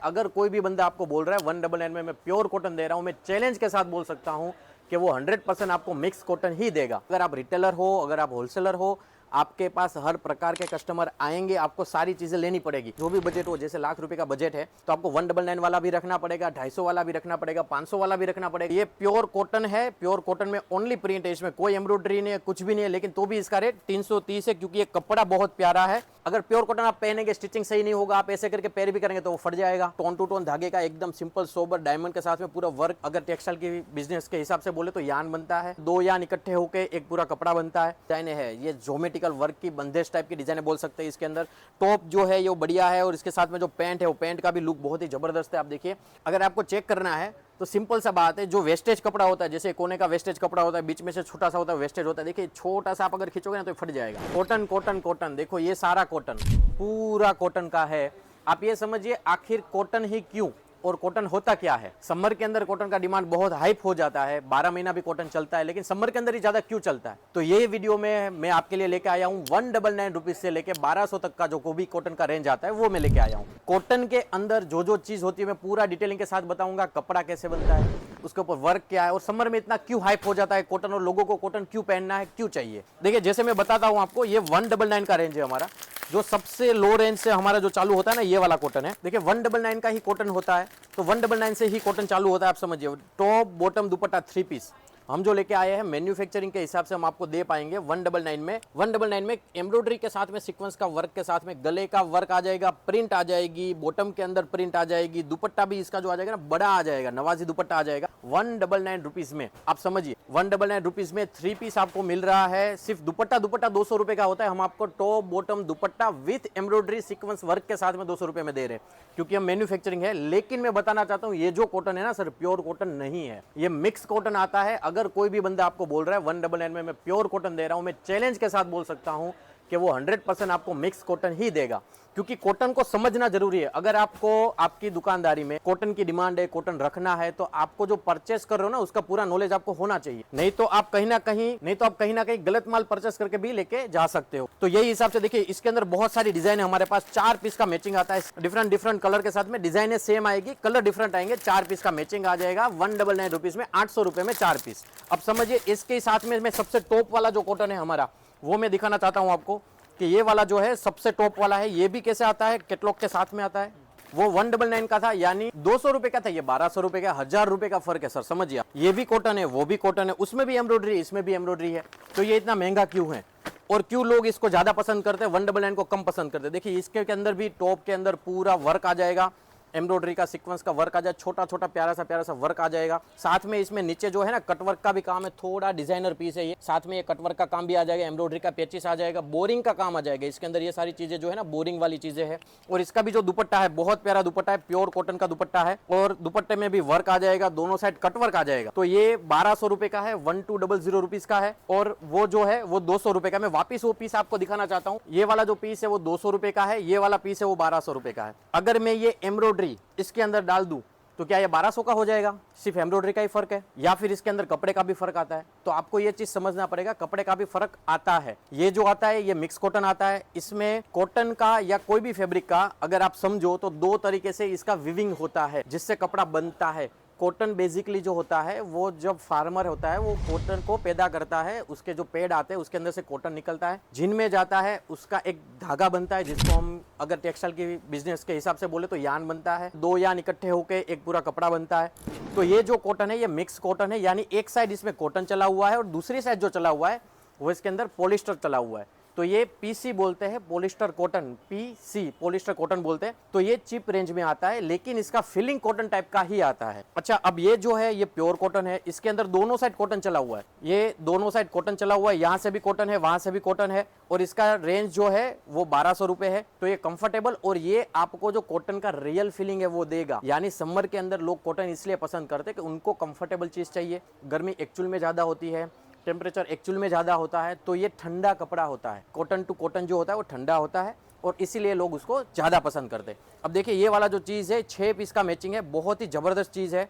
अगर कोई भी बंदा आपको बोल रहा है 199 में मैं प्योर कॉटन दे रहा हूं, मैं चैलेंज के साथ बोल सकता हूं कि वो 100% आपको मिक्स कॉटन ही देगा। अगर आप रिटेलर हो, अगर आप होलसेलर हो, आपके पास हर प्रकार के कस्टमर आएंगे, आपको सारी चीजें लेनी पड़ेगी। जो भी बजट हो, जैसे लाख रुपए का बजट है तो आपको 199 वाला भी रखना पड़ेगा, 250 वाला भी रखना पड़ेगा, 500 वाला भी रखना पड़ेगा। ये प्योर कॉटन है, प्योर कॉटन में ओनली प्रिंट है, इसमें कोई एम्ब्रॉयडरी नहीं है, कुछ भी नहीं है, लेकिन तो भी इसका रेट 330 है क्योंकि ये कपड़ा बहुत प्यारा है। अगर प्योर कॉटन आप पहनेंगे, स्टिचिंग सही नहीं होगा, आप ऐसे करके पैर भी करेंगे तो वो फट जाएगा। टोन टू टोन धागे का एकदम सिंपल सोबर डायमंड के साथ में पूरा वर्क। अगर टेक्सटाइल की बिजनेस के हिसाब से बोले तो यान बनता है, 2 यान इकट्ठे होकर एक पूरा कपड़ा बनता है। डिजाइन है ये ज्योमेट्रिकल वर्क की, बंदेश टाइप की डिजाइन बोल सकते हैं। इसके अंदर टॉप जो है ये बढ़िया है और इसके साथ में जो पैंट है वो पैंट का भी लुक बहुत ही जबरदस्त है। आप देखिए, अगर आपको चेक करना है तो सिंपल सा बात है, जो वेस्टेज कपड़ा होता है, जैसे कोने का वेस्टेज कपड़ा होता है, बीच में से छोटा सा होता है वेस्टेज होता है, देखिए छोटा सा आप अगर खींचोगे ना तो फट जाएगा। कॉटन कॉटन कॉटन, देखो ये सारा कॉटन पूरा कॉटन का है। आप ये समझिए आखिर कॉटन ही क्यों और कॉटन होता क्या है। समर के अंदर कॉटन का डिमांड बहुत हाइप हो जाता है, 12 महीना भी कॉटन चलता है, लेकिन समर के अंदर ही ज्यादा क्यों चलता है। तो ये वीडियो में मैं आपके लिए लेके आया हूँ 199 रुपीज से लेके 1200 तक का जो भी कॉटन का रेंज आता है वो मैं लेके आया हूँ। कॉटन के अंदर जो जो चीज होती है मैं पूरा डिटेलिंग के साथ बताऊंगा। कपड़ा कैसे बनता है, उसके ऊपर वर्क क्या है और समर में इतना क्यों हाइप हो जाता है कॉटन और लोगों को कॉटन क्यों पहनना है, क्यों चाहिए। देखिए जैसे मैं बताता हूँ आपको, ये 199 का रेंज है हमारा। जो सबसे लो रेंज से हमारा जो चालू होता है ना, ये वाला कॉटन है। देखिए 199 का ही कॉटन होता है, तो 199 से ही कॉटन चालू होता है। आप समझिए, टॉप बॉटम दुपट्टा 3 पीस हम जो लेके आए हैं मैन्युफैक्चरिंग के हिसाब से हम आपको दे पाएंगे 199 में। 199 में एम्ब्रॉयडरी के साथ में, सीक्वेंस का वर्क के साथ में, गले का वर्क आ जाएगा, प्रिंट आ जाएगी, बॉटम के अंदर प्रिंट आ जाएगी, दुपट्टा भी इसका जो आ जाएगा ना बड़ा आ जाएगा, नवाजी दुपट्टा आ जाएगा 199 रुपीज में। आप समझिए 199 रुपीज में 3 पीस आपको मिल रहा है। सिर्फ दुपट्टा 200 रुपए का होता है, हम आपको top bottom dupatta with embroidery sequence work के साथ में 200 रुपए में दे रहे हैं क्योंकि हम मैन्युफैक्चरिंग है। लेकिन मैं बताना चाहता हूँ ये जो कॉटन है ना सर, प्योर कॉटन नहीं है, ये मिक्स कॉटन आता है। अगर कोई भी बंदा आपको बोल रहा है 199 में मैं प्योर कॉटन दे रहा हूं, मैं चैलेंज के साथ बोल सकता हूं कि वो 100% आपको मिक्स कॉटन ही देगा क्योंकि कॉटन को समझना जरूरी है। अगर आपको आपकी दुकानदारी में कॉटन की डिमांड है, कॉटन रखना है, तो आपको जो परचेस कर रहे हो ना उसका पूरा नॉलेज आपको होना चाहिए। नहीं तो आप कहीं ना कहीं गलत माल परचेस करके भी लेके जा सकते हो। तो यही हिसाब से देखिए, इसके अंदर बहुत सारी डिजाइन है हमारे पास। 4 पीस का मैचिंग आता है, डिफरेंट कलर के साथ में। डिजाइन सेम आएगी, कलर डिफरेंट आएंगे। 4 पीस का मैचिंग आ जाएगा 199 रुपीज में, 800 रुपए में 4 पीस। अब समझिए इसके साथ में मैं सबसे टॉप वाला जो कॉटन है हमारा वो मैं दिखाना चाहता हूं आपको कि ये वाला जो है सबसे टॉप वाला है। ये भी कैसे आता है, कैटलॉग के साथ में आता है। वो 199 का था, यानी 200 रुपए का था, ये 1200 रुपए का, 1000 रुपए का फर्क है सर, समझिए। ये भी कॉटन है, वो भी कॉटन है, उसमें भी एम्ब्रॉयडरी, इसमें भी एम्ब्रॉयडरी है। तो ये इतना महंगा क्यों है और क्यों लोग इसको ज्यादा पसंद करते हैं, 199 को कम पसंद करते हैं। देखिए इसके अंदर भी टॉप के अंदर पूरा वर्क आ जाएगा, एम्ब्रॉयडरी का सीक्वेंस का वर्क आ जाए, छोटा छोटा प्यारा सा वर्क आ जाएगा। साथ में इसमें नीचे जो है ना कटवर्क का भी काम है, थोड़ा डिजाइनर पीस है ये। साथ में ये कटवर्क का काम भी आ जाएगा, एम्ब्रॉयडरी का पेचिस आ जाएगा, बोरिंग का काम आ जाएगा इसके अंदर। ये सारी चीजें जो है ना बोरिंग वाली चीजें है। और इसका भी जो दुपट्टा है बहुत प्यारा दुपट्टा है, प्योर कॉटन का दुपट्टा है और दुपट्टे में भी वर्क आ जाएगा, दोनों साइड कटवर्क आ जाएगा। तो ये 1200 रुपए का है, 1200 रुपीज का है। और वो जो है वो 200 रुपए का। मैं वापिस वो पीस आपको दिखाना चाहता हूँ। ये वाला जो पीस है वो 200 रुपए का है, ये वाला पीस है वो 1200 रुपए का है। अगर मैं ये एम्ब्रॉयडरी इसके अंदर डाल दूं तो क्या ये 1200 का हो जाएगा? सिर्फ एम्ब्रॉयडरी का ही फर्क है, या फिर इसके अंदर कपड़े का भी फर्क आता है? तो आपको ये चीज समझना पड़ेगा, कपड़े का भी फर्क आता है। ये जो आता है ये मिक्स कॉटन आता है। इसमें कॉटन का या कोई भी फैब्रिक का अगर आप समझो तो 2 तरीके से इसका विविंग होता है जिससे कपड़ा बनता है। कॉटन बेसिकली जो होता है वो जब फार्मर होता है वो कॉटन को पैदा करता है, उसके जो पेड़ आते हैं उसके अंदर से कॉटन निकलता है, जिन में जाता है, उसका एक धागा बनता है जिसको हम अगर टेक्सटाइल की बिजनेस के हिसाब से बोले तो यान बनता है। 2 यान इकट्ठे होके एक पूरा कपड़ा बनता है। तो ये जो कॉटन है ये मिक्स कॉटन है, यानी एक साइड इसमें कॉटन चला हुआ है और दूसरी साइड जो चला हुआ है वो इसके अंदर पॉलिस्टर चला हुआ है। तो ये पीसी बोलते हैं, polyester cotton, PC polyester cotton बोलते हैं। तो ये चीप रेंज में आता है, लेकिन इसका फीलिंग कॉटन टाइप का ही आता है। अच्छा, अब ये जो है ये प्योर कॉटन है, इसके अंदर दोनों साइड कॉटन चला हुआ है। ये दोनों साइड कॉटन चला हुआ है, यहाँ से भी कॉटन है, वहां से भी कॉटन है और इसका रेंज जो है वो 1200 रुपए है। तो ये कंफर्टेबल और ये आपको जो कॉटन का रियल फीलिंग है वो देगा। यानी समर के अंदर लोग कॉटन इसलिए पसंद करते हैं कि उनको कंफर्टेबल चीज चाहिए। गर्मी एक्चुअल में ज्यादा होती है, टेम्परेचर एक्चुअल में ज़्यादा होता है, तो ये ठंडा कपड़ा होता है। कॉटन टू कॉटन जो होता है वो ठंडा होता है और इसीलिए लोग उसको ज़्यादा पसंद करते हैं। अब देखिए ये वाला जो चीज़ है 6 पीस का मैचिंग है, बहुत ही ज़बरदस्त चीज़ है।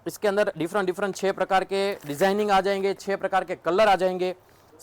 इसके अंदर डिफरेंट 6 प्रकार के डिजाइनिंग आ जाएंगे, 6 प्रकार के कलर आ जाएंगे।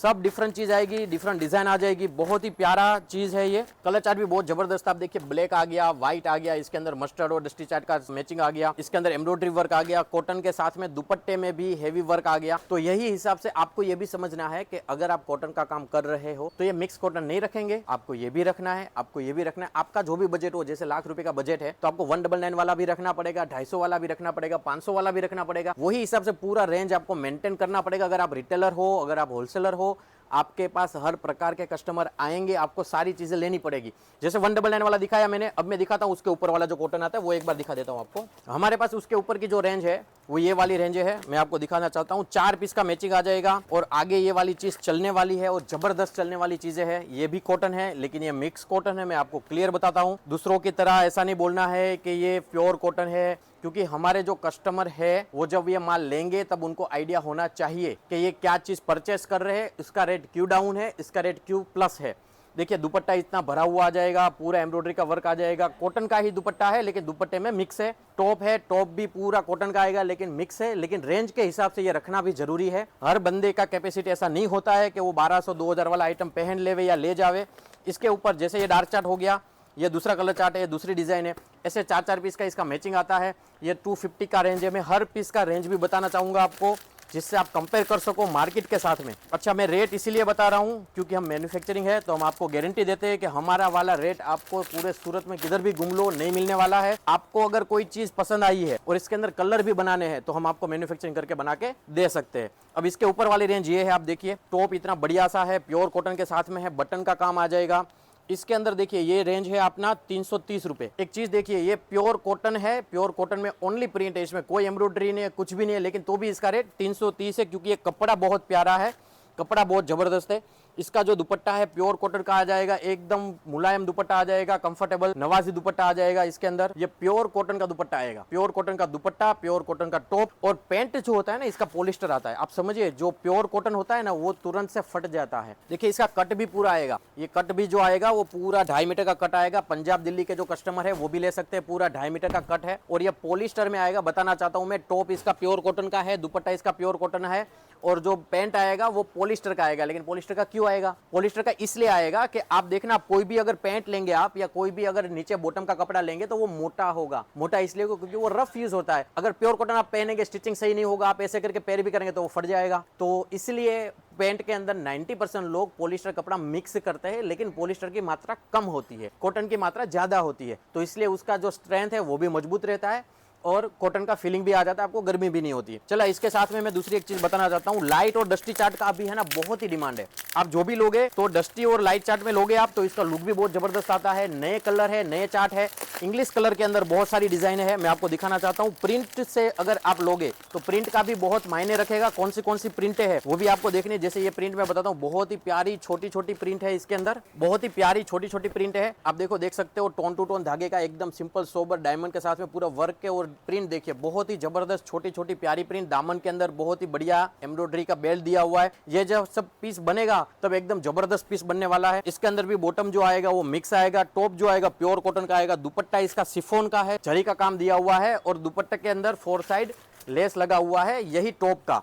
सब डिफरेंट चीज आएगी, डिफरेंट डिजाइन आ जाएगी, बहुत ही प्यारा चीज है ये। कलर चार्ट भी बहुत जबरदस्त, आप देखिए ब्लैक आ गया, व्हाइट आ गया, इसके अंदर मस्टर्ड और डस्टी चार्ट का मैचिंग आ गया, इसके अंदर एम्ब्रॉयडरी वर्क आ गया, कॉटन के साथ में दुपट्टे में भी हेवी वर्क आ गया। तो यही हिसाब से आपको ये भी समझना है कि अगर आप कॉटन का काम कर रहे हो तो ये मिक्स कॉटन नहीं रखेंगे, आपको ये भी रखना है, आपको ये भी रखना है। आपका जो भी बजट हो, जैसे लाख रुपए का बजट है तो आपको 199 वाला भी रखना पड़ेगा, 250 वाला भी रखना पड़ेगा, 500 वाला भी रखना पड़ेगा। वही हिसाब से पूरा रेंज आपको मेंटेन करना पड़ेगा। अगर आप रिटेलर हो, अगर आप होलसेलर हो, आपके पास हर प्रकार के कस्टमर आएंगे, आपको सारी चीजें लेनी पड़ेगी। जैसे 199 वाला दिखाया मैंने, अब मैं दिखाता हूं उसके ऊपर वाला जो कॉटन आता है वो एक बार दिखा देता हूं आपको। हमारे पास उसके ऊपर की जो रेंज है वो ये वाली रेंज है, मैं आपको दिखाना चाहता हूं। 4 पीस का मैचिंग आ जाएगा और आगे ये वाली चीज चलने वाली है और जबरदस्त चलने वाली चीजें है। ये भी कॉटन है लेकिन ये मिक्स कॉटन है, मैं आपको क्लियर बताता हूं। दूसरों की तरह ऐसा नहीं बोलना है कि ये प्योर कॉटन है, क्योंकि हमारे जो कस्टमर है वो जब ये माल लेंगे तब उनको आइडिया होना चाहिए कि ये क्या चीज परचेस कर रहे हैं, इसका रेट क्यों डाउन है, इसका रेट क्यों प्लस है। देखिए दुपट्टा इतना भरा हुआ आ जाएगा, पूरा एम्ब्रॉयडरी का वर्क आ जाएगा, कॉटन का ही दुपट्टा है लेकिन दुपट्टे में मिक्स है। टॉप है, टॉप भी पूरा कॉटन का आएगा लेकिन मिक्स है। लेकिन रेंज के हिसाब से ये रखना भी जरूरी है। हर बंदे का कैपेसिटी ऐसा नहीं होता है कि वो 1200-2000 वाला आइटम पहन लेवे या ले जावे। इसके ऊपर जैसे ये डार्क चार्ट हो गया, ये दूसरा कलर चार्ट है, ये दूसरी डिजाइन है, ऐसे 4-4 पीस का इसका मैचिंग आता है। ये 250 का रेंज है। मैं हर पीस का रेंज भी बताना चाहूंगा आपको, जिससे आप कंपेयर कर सको मार्केट के साथ में। अच्छा, मैं रेट इसीलिए बता रहा हूं क्योंकि हम मैन्युफैक्चरिंग है तो हम आपको गारंटी देते हैं कि हमारा वाला रेट आपको पूरे सूरत में किधर भी घूम लो नहीं मिलने वाला है। आपको अगर कोई चीज पसंद आई है और इसके अंदर कलर भी बनाने हैं तो हम आपको मैन्युफैक्चरिंग करके बना के दे सकते हैं। अब इसके ऊपर वाली रेंज ये है, आप देखिए टॉप इतना बढ़िया सा है, प्योर कॉटन के साथ में है, बटन का काम आ जाएगा। इसके अंदर देखिए ये रेंज है अपना 330 रुपए। एक चीज देखिए, ये प्योर कॉटन है, प्योर कॉटन में ओनली प्रिंट है, इसमें कोई एम्ब्रॉयडरी नहीं है, कुछ भी नहीं है, लेकिन तो भी इसका रेट 330 है क्योंकि ये कपड़ा बहुत प्यारा है, कपड़ा बहुत जबरदस्त है। इसका जो दुपट्टा है प्योर कॉटन का आ जाएगा, एकदम मुलायम दुपट्टा आ जाएगा, कंफर्टेबल नवाजी दुपट्टा आ जाएगा। इसके अंदर ये प्योर कॉटन का दुपट्टा आएगा, प्योर कॉटन का दुपट्टा, प्योर कॉटन का टॉप। और पैंट जो होता है ना, इसका पॉलिस्टर आता है। आप समझिए, जो प्योर कॉटन होता है ना वो तुरंत से फट जाता है। देखिए इसका कट भी पूरा आएगा, ये कट भी जो आएगा वो पूरा 2.5 मीटर का कट आएगा। पंजाब दिल्ली के जो कस्टमर है वो भी ले सकते हैं, पूरा 2.5 मीटर का कट है और ये पॉलिस्टर में आएगा। बताना चाहता हूँ मैं, टॉप इसका प्योर कॉटन का है, दुपट्टा इसका प्योर कॉटन है और जो पैंट आएगा वो पॉलिस्टर का आएगा। लेकिन पॉलिस्टर का क्यों आएगा? पॉलिस्टर का इसलिए आएगा कि आप देखना, कोई भी अगर पैंट लेंगे आप या कोई भी अगर नीचे बॉटम का कपड़ा लेंगे तो वो मोटा होगा। मोटा इसलिए क्योंकि वो रफ यूज होता है। अगर प्योर कॉटन आप पहनेंगे, स्टिचिंग सही नहीं होगा, आप ऐसे करके पैर भी करेंगे तो वो फट जाएगा। तो इसलिए पैंट के अंदर 90% लोग पॉलिस्टर कपड़ा मिक्स करते हैं, लेकिन पॉलिस्टर की मात्रा कम होती है, कॉटन की मात्रा ज्यादा होती है। तो इसलिए उसका जो स्ट्रेंथ है वो भी मजबूत रहता है और कॉटन का फीलिंग भी आ जाता है, आपको गर्मी भी नहीं होती है। चला, इसके साथ में मैं दूसरी एक चीज बताना चाहता हूँ। लाइट और डस्टी चार्ट का अभी है ना बहुत ही डिमांड है। आप जो भी लोगे तो डस्टी और लाइट चार्ट में लोगे आप तो इसका लुक भी बहुत जबरदस्त आता है। नए कलर है, नए चार्ट है, इंग्लिश कलर के अंदर बहुत सारी डिजाइन है, मैं आपको दिखाना चाहता हूँ। प्रिंट से अगर आप लोगे तो प्रिंट का भी बहुत मायने रखेगा। कौन सी प्रिंटें है वो भी आपको देखनी है। जैसे ये प्रिंट मैं बताता हूँ, बहुत ही प्यारी छोटी छोटी प्रिंट है इसके अंदर, बहुत ही प्यारी छोटी छोटी प्रिंट है। आप देखो, देख सकते हो, टोन टू टोन धागे का एकदम सिंपल सोबर डायमंड के साथ में पूरा वर्क है और प्रिंट देखिए बहुत ही जबरदस्त छोटी छोटी प्यारी प्रिंट। दामन के अंदर बहुत ही बढ़िया एम्ब्रॉयडरी का बेल्ट दिया हुआ है। ये जब सब पीस बनेगा तब एकदम जबरदस्त पीस बनने वाला है। इसके अंदर भी बॉटम जो आएगा वो मिक्स आएगा, टॉप जो आएगा प्योर कॉटन का आएगा, दुपट्टा इसका शिफॉन का है, जरी का काम दिया हुआ है और दुपट्टे के अंदर 4 साइड लेस लगा हुआ है, यही टॉप का।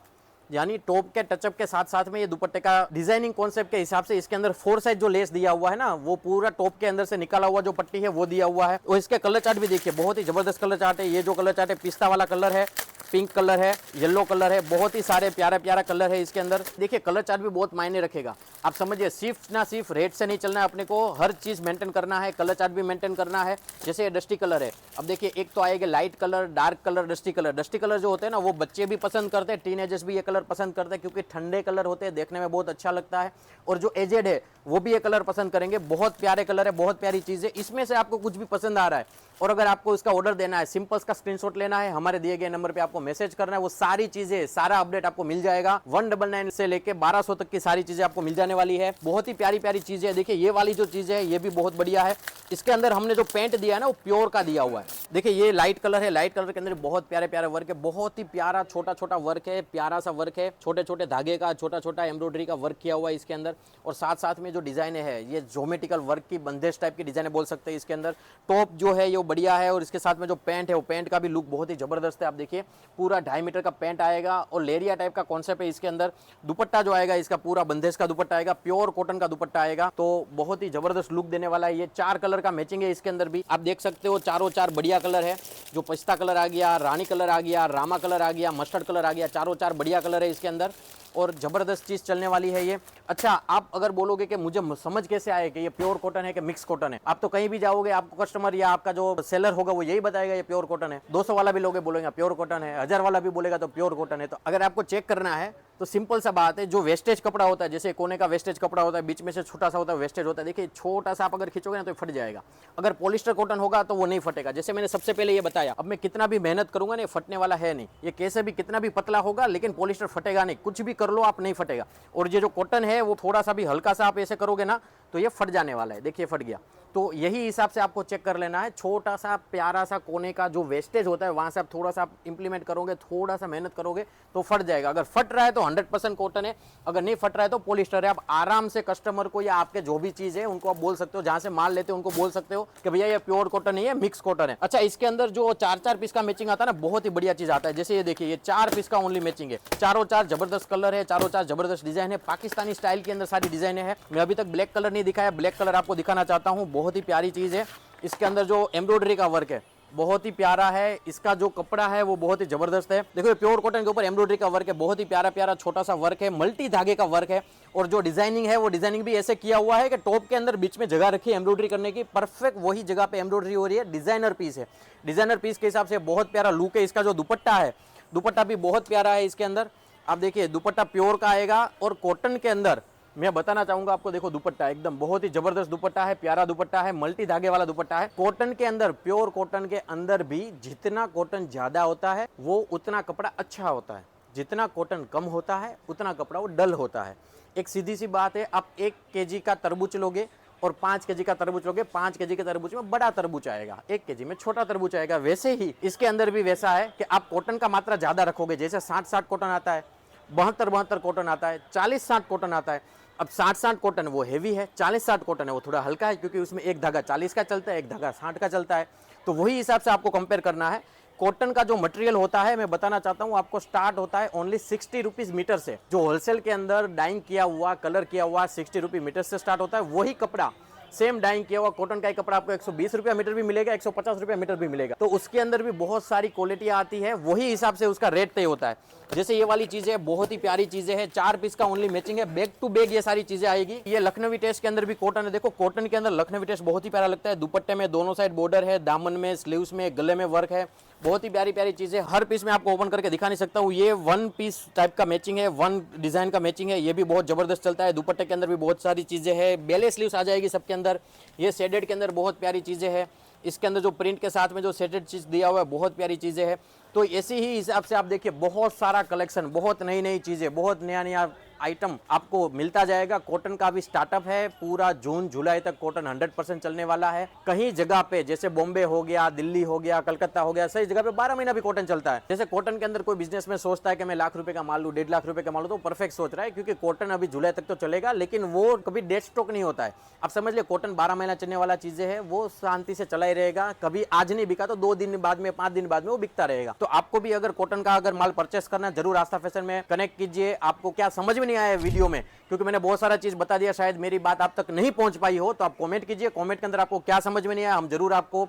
यानी टॉप के टचअप के साथ साथ में ये दुपट्टे का डिजाइनिंग कॉन्सेप्ट के हिसाब से इसके अंदर 4 साइड जो लेस दिया हुआ है ना, वो पूरा टॉप के अंदर से निकाला हुआ जो पट्टी है वो दिया हुआ है। और इसके कलर चार्ट भी देखिए, बहुत ही जबरदस्त कलर चार्ट है। ये जो कलर चार्ट है, पिस्ता वाला कलर है, पिंक कलर है, येलो कलर है, बहुत ही सारे प्यारा प्यारा कलर है इसके अंदर। देखिए कलर चार्ट भी बहुत मायने रखेगा। आप समझिए, सिर्फ रेट से नहीं चलना है, अपने को हर चीज मेंटेन करना है, कलर चार्ट भी मेंटेन करना है। जैसे ये डस्टी कलर है, अब देखिए एक तो आएगा light colour, dark colour, dusty colour. Dusty colour जो होते हैं ना वो बच्चे भी पसंद करते हैं, टीनेजर्स भी ये कलर पसंद करते हैं क्योंकि ठंडे कलर होते हैं, देखने में बहुत अच्छा लगता है। और जो एजेड है वो भी ये कलर पसंद करेंगे। बहुत प्यारे कलर है, बहुत प्यारी चीज है। इसमें से आपको कुछ भी पसंद आ रहा है और अगर आपको इसका ऑर्डर देना है, सिंपल का स्क्रीनशॉट लेना है, हमारे दिए गए नंबर पे आपको मैसेज करना है, वो सारी चीजें, सारा अपडेट आपको मिल जाएगा। 199 से लेके 1200 तक की सारी चीजें आपको मिल जाने वाली है। बहुत ही प्यारी प्यारी चीजें। देखिए ये वाली जो चीज है ये भी बहुत बढ़िया है। इसके अंदर हमने जो पेंट दिया है ना वो प्योर का दिया हुआ है। देखिए ये लाइट कलर है, लाइट कलर के अंदर बहुत प्यारे प्यारे वर्क है, बहुत ही प्यारा छोटा छोटा वर्क है, प्यारा सा वर्क है, छोटे छोटे धागे का, छोटा छोटा एम्ब्रॉयडरी का वर्क किया हुआ है इसके अंदर। और साथ साथ में जो डिजाइन है ये ज्योमेट्रिकल वर्क की बंदेज टाइप की डिजाइन बोल सकते हैं। इसके अंदर टॉप जो है ये बढ़िया है और इसके साथ में जो पैंट है वो पैंट का भी लुक बहुत ही जबरदस्त है। आप देखिए पूरा 2.5 मीटर का पैंट आएगा और लेरिया टाइप का कॉन्सेप्ट है इसके अंदर। दुपट्टा जो आएगा इसका पूरा बंदेज का दुपट्टा आएगा, प्योर कॉटन का दुपट्टा आएगा, तो बहुत ही जबरदस्त लुक देने वाला है। ये 4 कलर का मैचिंग है इसके अंदर भी, आप देख सकते हो चारों 4 बढ़िया कलर है। जो पिस्ता कलर आ गया, रानी कलर आ गया, रामा कलर आ गया, मस्टर्ड कलर आ गया, चारों 4 बढ़िया कलर है इसके अंदर और जबरदस्त चीज चलने वाली है ये। अच्छा, आप अगर बोलोगे कि मुझे समझ कैसे आए कि ये प्योर कॉटन है कि मिक्स कॉटन है, आप तो कहीं भी जाओगे आपको कस्टमर या आपका जो सेलर होगा वो यही बताएगा ये प्योर कॉटन है। 200 वाला भी लोगे बोलेंगे प्योर कॉटन है, 1000 वाला भी बोलेगा तो प्योर कॉटन है। तो अगर आपको चेक करना है तो सिंपल सा बात है, जो वेस्टेज कपड़ा होता है, जैसे कोने का वेस्टेज कपड़ा होता है, बीच में से छोटा सा होता है वेस्टेज होता है, देखिए छोटा सा आप अगर खींचोगे ना तो फट जाएगा। अगर पॉलिस्टर कॉटन होगा तो वो नहीं फटेगा। जैसे मैंने सबसे पहले ये बताया, अब मैं कितना भी मेहनत करूंगा नहीं फटने वाला है नहीं। ये कैसे भी कितना भी पतला होगा लेकिन पॉलिस्टर फटेगा नहीं, कुछ भी कर लो आप नहीं फटेगा। और ये जो कॉटन है वो थोड़ा सा भी हल्का सा आप ऐसे करोगे ना तो ये फट जाने वाला है, देखिए फट गया। तो यही हिसाब से आपको चेक कर लेना है। छोटा सा प्यारा सा कोने का जो वेस्टेज होता है वहां से आप थोड़ा सा इंप्लीमेंट करोगे, थोड़ा सा मेहनत करोगे तो फट जाएगा। अगर फट रहा है तो 100% कॉटन है, अगर नहीं फट रहा है तो पॉलिस्टर है। आप आराम से कस्टमर को या आपके जो भी चीज है उनको आप बोल सकते हो, जहां से माल लेते हो उनको बोल सकते हो कि भैया ये प्योर कॉटन नहीं है, मिक्स कॉटन है। अच्छा, इसके अंदर जो 4-4 पीस का मैचिंग आता है ना, बहुत ही बढ़िया चीज आता है। जैसे ये देखिए ये 4 पीस का ओनली मैचिंग है, चारों 4 जबरदस्त कलर है, चारों 4 जबरदस्त डिजाइन है, पाकिस्तानी स्टाइल के अंदर सारी डिजाइन है। मैं अभी तक ब्लैक कलर नहीं दिखाया, ब्लैक कलर आपको दिखाना चाहता हूँ। बहुत ही प्यारी चीज है। इसके अंदर जो एम्ब्रॉयडरी का वर्क है बहुत ही प्यारा है, इसका जो कपड़ा है वो बहुत ही जबरदस्त है। देखो प्योर कॉटन के ऊपर एम्ब्रॉयडरी का वर्क है, बहुत ही प्यारा प्यारा छोटा सा वर्क है, मल्टी धागे का वर्क है। और जो डिजाइनिंग है वो डिजाइनिंग भी ऐसे किया हुआ है कि टॉप के अंदर बीच में जगह रखी है एम्ब्रॉयडरी करने की, परफेक्ट वही जगह पे एम्ब्रॉयडरी हो रही है। डिजाइनर पीस है, डिजाइनर पीस के हिसाब से बहुत प्यारा लुक है। इसका जो दुपट्टा है, दुपट्टा भी बहुत प्यारा है। इसके अंदर आप देखिए दुपट्टा प्योर का आएगा और कॉटन के अंदर मैं बताना चाहूंगा आपको, देखो दुपट्टा एकदम बहुत ही जबरदस्त दुपट्टा है, प्यारा दुपट्टा है, मल्टी धागे वाला दुपट्टा है। कॉटन के अंदर, प्योर कॉटन के अंदर भी जितना कॉटन ज्यादा होता है वो उतना कपड़ा अच्छा होता है, जितना कॉटन कम होता है उतना कपड़ा वो डल होता है। एक सीधी सी बात है, आप 1 kg का तरबूज लोगे और 5 kg का तरबूज लोगे, 5 kg के तरबूज में बड़ा तरबूज आएगा, 1 kg में छोटा तरबूज आएगा। वैसे ही इसके अंदर भी वैसा है कि आप कॉटन का मात्रा ज्यादा रखोगे, जैसे 60-60 कॉटन आता है, 72-72 कॉटन आता है, 40-60 कॉटन आता है। अब 60-60 कॉटन वो हेवी है, 40-60 कॉटन है वो थोड़ा हल्का है, क्योंकि उसमें एक धागा 40 का चलता है, एक धागा 60 का चलता है। तो वही हिसाब से आपको कंपेयर करना है। कॉटन का जो मटेरियल होता है मैं बताना चाहता हूँ आपको, स्टार्ट होता है ओनली 60 रुपीज मीटर से। जो होलसेल के अंदर डाइंग किया हुआ, कलर किया हुआ 60 रुपये मीटर से स्टार्ट होता है। वही कपड़ा सेम डाइंग किया हुआ कॉटन का ही कपड़ा आपको 120 रुपया मीटर भी मिलेगा, 150 रुपया मीटर भी मिलेगा। तो उसके अंदर भी बहुत सारी क्वालिटी आती है, वही हिसाब से उसका रेट तय होता है। जैसे ये वाली चीजें बहुत ही प्यारी चीजें हैं, 4 पीस का ओनली मैचिंग है, बैक टू बैक ये सारी चीजें आएगी। ये लखनवी टेस्ट के अंदर भी कॉटन है, देखो कॉटन के अंदर लखनवी टेस्ट बहुत ही प्यारा लगता है। दुपट्टे में दोनों साइड बॉर्डर है, दामन में, स्लीव्स में, गले में वर्क है, बहुत ही प्यारी प्यारी चीजें। हर पीस में आपको ओपन करके दिखा नहीं सकता हूँ। ये 1 पीस टाइप का मैचिंग है, 1 डिजाइन का मैचिंग है, ये भी बहुत जबरदस्त चलता है। दुपट्टे के अंदर भी बहुत सारी चीजें हैं, बेले स्लीव्स आ जाएगी सबके अंदर। ये शेडेड के अंदर बहुत प्यारी चीजें हैं, इसके अंदर जो प्रिंट के साथ में जो शेडेड चीज दिया हुआ है बहुत प्यारी चीजें हैं। तो ऐसे ही हिसाब से आप देखिए बहुत सारा कलेक्शन, बहुत नई नई चीजें, बहुत नया नया आइटम आपको मिलता जाएगा। कॉटन का भी स्टार्टअप है, पूरा जून जुलाई तक कॉटन 100% चलने वाला है। कहीं जगह पे जैसे बॉम्बे हो गया, दिल्ली हो गया, कलकत्ता हो गया, सही जगह पे 12 महीना भी कॉटन चलता है। जैसे कॉटन के अंदर कोई बिजनेस में सोचता है कि मैं लाख रुपए का माल लूं, 1.5 लाख रुपए का माल लूं, तो परफेक्ट सोच रहा है, क्योंकि कॉटन अभी जुलाई तक तो चलेगा, लेकिन वो कभी डेड स्टॉक नहीं होता है। आप समझ ले कॉटन 12 महीना चलने वाला चीजें है, वो शांति से चला ही रहेगा। कभी आज नहीं बिका तो 2 दिन बाद में, 5 दिन बाद में वो बिकता रहेगा। तो आपको भी अगर कॉटन का अगर माल परचेस करना, जरूर आस्था फैशन में कनेक्ट कीजिए। आपको क्या समझ में नहीं आया वीडियो में, क्योंकि मैंने बहुत सारा चीज बता दिया, शायद मेरी बात आप तक नहीं पहुंच पाई हो, तो आप कमेंट कीजिए। कमेंट के अंदर आपको क्या समझ में नहीं आया, हम जरूर आपको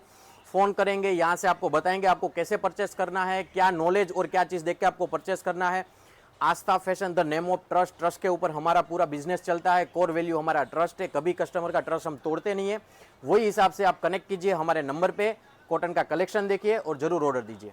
फोन करेंगे, यहाँ से आपको बताएंगे आपको कैसे परचेस करना है, क्या नॉलेज और क्या चीज देख के आपको परचेस करना है। Aastha fashion the name of trust, trust के ऊपर हमारा पूरा बिजनेस चलता है। कोर वैल्यू हमारा ट्रस्ट है, कभी कस्टमर का ट्रस्ट हम तोड़ते नहीं है। वही हिसाब से आप कनेक्ट कीजिए हमारे नंबर पे, कॉटन का कलेक्शन देखिए और जरूर ऑर्डर दीजिए।